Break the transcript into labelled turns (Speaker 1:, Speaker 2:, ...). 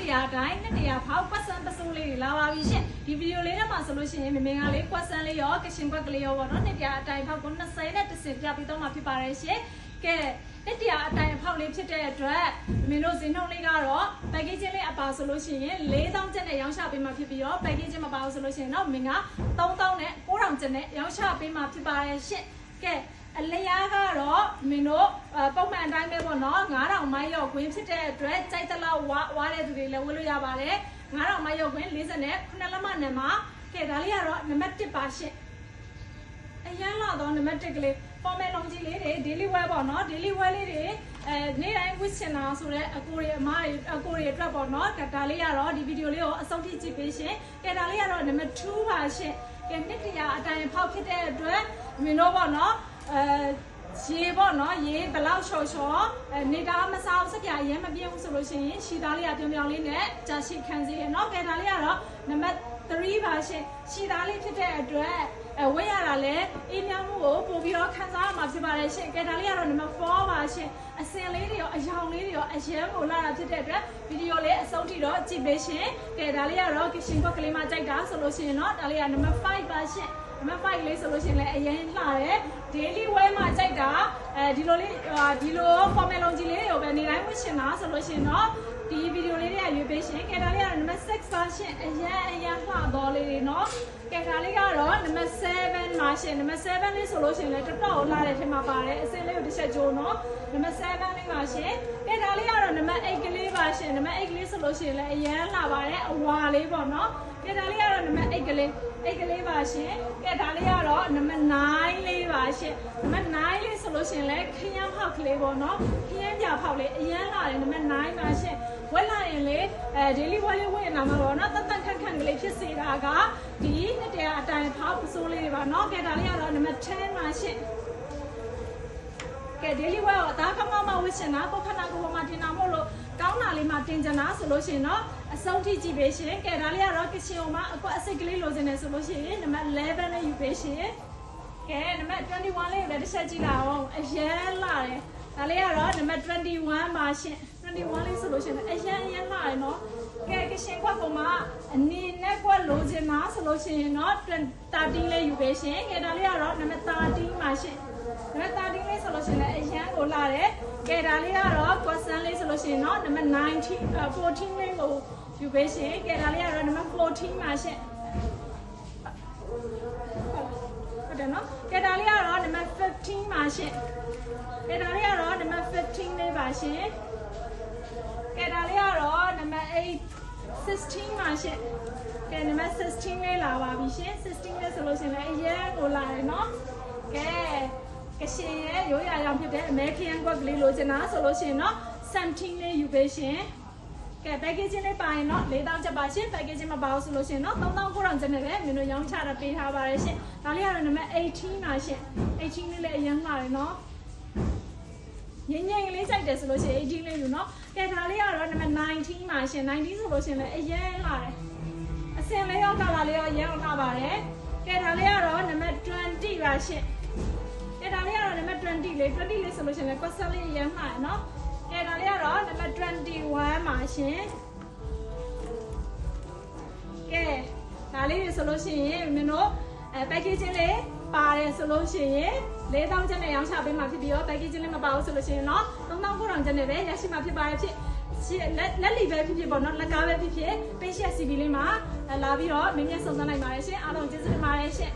Speaker 1: တရားတိုင်းနှစ်တရားဖောက်ကွက်ဆန်ပစိုးလေးလာပါပြီရှင်ဒီဗီဒီယိုလေးထဲမှာဆိုလို့ရှိရင်မင်းကလေးကွက်ဆန်လေးရောကရှင်ကွက်ကလေးရောပေါ့နော်နှစ်တရားအတိုင်းဖောက်ကို20နဲ့10ပြပြီးတော့မှဖြစ်ပါတယ်ရှင်ကဲနှစ်တရားအတိုင်းဖောက်လေးဖြစ်တဲ့အတွက်မင်းတို့ဈေးနှုန်းလေးကတော့ packaging လေးအပါဆိုလို့ရှိရင်4000ကျပ်နဲ့ရောင်းချပေးမှဖြစ်ပြီးတော့ packaging မပါဘူးဆိုလို့ရှိရင်တော့မင်းက3000နဲ့9000ကျပ်နဲ့ရောင်းချပေးမှဖြစ်ပါတယ်ရှင်ကဲအလျားကတော့မင်းတို့ပုံမှန်အတိုင်းပဲပေါ့နော်9000မိုင်ရောက်ခွင်းဖြစ်တဲ့အတွက်ကြိုက်သလောက်ဝါတဲ့သူတွေလည်းဝယ်လို့ရပါတယ်9000မိုင်ရောက်ခွင်း40နဲ့9လက်မနဲ့မှာကဲဒါလေးကတော့နံပါတ်1ပါရှင့်အရန်လာတော့နံပါတ်1ကလေးပေါ်မယ်လုံးကြီးလေးတွေ daily wear ပေါ့နော် daily wear လေးတွေနေ့တိုင်းဝတ်ချင်တာဆိုတော့အကိုတွေအမတွေအကိုတွေအတွက်ပေါ့နော်ဒါလေးကတော့ဒီဗီဒီယိုလေးကိုအဆုံးထိကြည့်ပေးရှင်ကဲဒါလေးကတော့နံပါတ်2ပါရှင့်ကဲနှစ်တရားအတိုင်းဖောက်ဖြစ်တဲ့အတွက်မင်းတို့ပေါ့နော်ရေပေါ့နော်ရေဘလောက်ချော်ချော်နေတာမစားစပြရဲမပြင်းဘူးဆိုလို့ရှိရင်ရှီသားလေးကပြောင်ပြောင်လေးနဲ့ကြာရှိခံစေရနော်ကဲဒါလေးကတော့နံပါတ်3ပါရှင်ရှီသားလေးဖြစ်တဲ့အတွက်ဝတ်ရတာလည်းအေးမြမှုကိုပို့ပြီးတော့ခံစားရမှာဖြစ်ပါတယ်ရှင်ကဲဒါလေးကတော့နံပါတ်4ပါရှင်အစင်လေးတွေရောအယောင်လေးတွေရောအရန်ကိုလာတာဖြစ်တဲ့အတွက်ဗီဒီယိုလေးအဆုံးထိတော့ကြည့်ပေးရှင်ကဲဒါလေးကတော့ကရှင်ကွက်ကလေးမှကြိုက်တာဆိုလို့ရှိရင်တော့ဒါလေးကနံပါတ်5ပါရှင်နံပါတ်5လေးဆိုလို့ရှိရင်လည်းအရင်လှတယ် daily wear မှာကြိုက်တာဒီလိုလေးဒီလို formal လုံးကြီးလေးတွေကိုပဲနေတိုင်းဝတ်ရှင်တာဆိုလို့ရှိရင်တော့ဒီဗီဒီယိုလေးတွေကရွေးပေးရှင်ကဲဒါလေးကတော့နံပါတ်6ပါရှင်အရင်လှတော်လေးတွေနော်ကဲဒါလေးကတော့နံပါတ်7ပါရှင်နံပါတ်7လေးဆိုလို့ရှိရင်လည်းတော်တော်လှတဲ့ထင်မှာပါတယ်အစင်လေးကိုတစ်ချက်ကြိုးနော်နံပါတ်7လေးပါရှင်ကဲဒါလေးကတော့နံပါတ်8ကလေးပါရှင်နံပါတ်8ကလေးဆိုလို့ရှိရင်လည်းအရင်လှပါတယ်အဝါလေးပေါ့နော်ကဲဒါလေးကတော့နံပါတ်8ကလေးပါရှင်ကဲဒါလေးကတော့နံပါတ်9လေးပါရှင်နံပါတ်9လေးဆိုလို့ရှိရင်လည်းခရမ်းဖောက်ကလေးပေါ့နော်ခရမ်းပြဖောက်လေးအရင်လာတယ်နံပါတ်9ပါရှင်ဝက်လာရင်လေ daily wear လေးဝယ်နေမှာပေါ့နော်တတ်ခန့်ကလေးဖြစ်စေတာကဒီနှစ်တရားအတိုင်းဖောက်ပစိုးလေးတွေပါနော်ကဲဒါလေးကတော့နံပါတ်10ပါရှင်ကဲ daily wear ကိုဒါကောင်းမှဝတ်ရှင်တာပုတ်ခဏကိုမှတင်တာမို့လို့ကောင်းတာလေးမှတင်ကြတာဆိုလို့ရှိရင်တော့အဆုံးထိကြည့်ပေးရှင်ကဲဒါလေးကတော့ကချင်အောင်မှအကွက်အစိတ်ကလေးလိုချင်တယ်ဆိုလို့ရှိရင်နံပါတ်11နဲ့ယူပေးရှင်ကဲနံပါတ်21လေးကိုလည်းတစ်ချက်ကြည့်လာအောင်အရင်လာတယ်ဒါလေးကတော့နံပါတ်21ပါရှင်21လေးဆိုလို့ရှိရင်အရင်လာတယ်နော်ကဲကချင်ကွက်ကောင်မှအနေနဲ့ကွက်လိုချင်တာဆိုလို့ရှိရင်တော့13လေးယူပေးရှင်ကဲဒါလေးကတော့နံပါတ်13ပါရှင်နံပါတ်13လေးဆိုလို့ရှိရင်အရန်ကိုလာတယ်ကဲဒါလေးကတော့ question လေးဆိုလို့ရှိရင်တော့နံပါတ်14လေးကိုယူပေးရှင်ကဲဒါလေးကတော့နံပါတ်14ပါရှင်ဟုတ်တယ်နော်ကဲဒါလေးကတော့နံပါတ်15ပါရှင်ကဲဒါလေးကတော့နံပါတ်15လေးပါရှင်ကဲဒါလေးကတော့နံပါတ်16ပါရှင်ကဲနံပါတ်16လေးလာပါပြီရှင်16လေးဆိုလို့ရှိရင်အရန်ကိုလာတယ်နော်ကဲကရှင်ရဲ့ရိုးရာရောင်ဖြစ်တဲ့အမေခရန်ကွက်ကလေးလိုချင်တာဆိုလို့ရှိရင်တော့17လေးယူပေးရှင်ကဲ packaging လေးပါရင်တော့4000ကျပ်ပါရှင် packaging မပါဘူးဆိုလို့ရှိရင်တော့3900ကျပ်နဲ့ပဲမင်းတို့ရောင်းချတာပေးထားပါတယ်ရှင်ဒါလေးကတော့နံပါတ်18ပါရှင်18လေးလည်းအရင်လာတယ်နော်ငိမ့်ငိမ့်လေးစိုက်တယ်ဆိုလို့ရှိရင်18လေးယူနော်ကဲဒါလေးကတော့နံပါတ်19ပါရှင်19ဆိုလို့ရှိရင်လည်းအရင်လာတယ်အစင်လေးရောကလာလေးရောအရင်လာပါတယ်ကဲဒါလေးကတော့နံပါတ်20ပါရှင်ကဲဒါလေးကတော့နံပါတ်20လေးဆိုလို့ရှိရင်လည်း question လေးရမ်းမှာနော်ကဲဒါလေးကတော့နံပါတ်21ပါရှင်ကဲဒါလေးတွေဆိုလို့ရှိရင်မင်းတို့packaging လေးပါတယ်ဆိုလို့ရှိရင်4000ကျပ်နဲ့ရောင်းချပေးမှာဖြစ်ပြီးတော့ packaging လေးမပါဘူးဆိုလို့ရှိရင်တော့3900ကျပ်နဲ့ပဲရရှိမှာဖြစ်ပါတယ်ဖြစ်လက်လီပဲဖြစ်ဖြစ်ပေါ့နော်လက်ကားပဲဖြစ်ဖြစ် page CB လေးမှာလာပြီးတော့မင်းမြတ်စုံစမ်းနိုင်ပါတယ်ရှင်အားလုံးကျေးဇူးတင်ပါတယ်ရှင်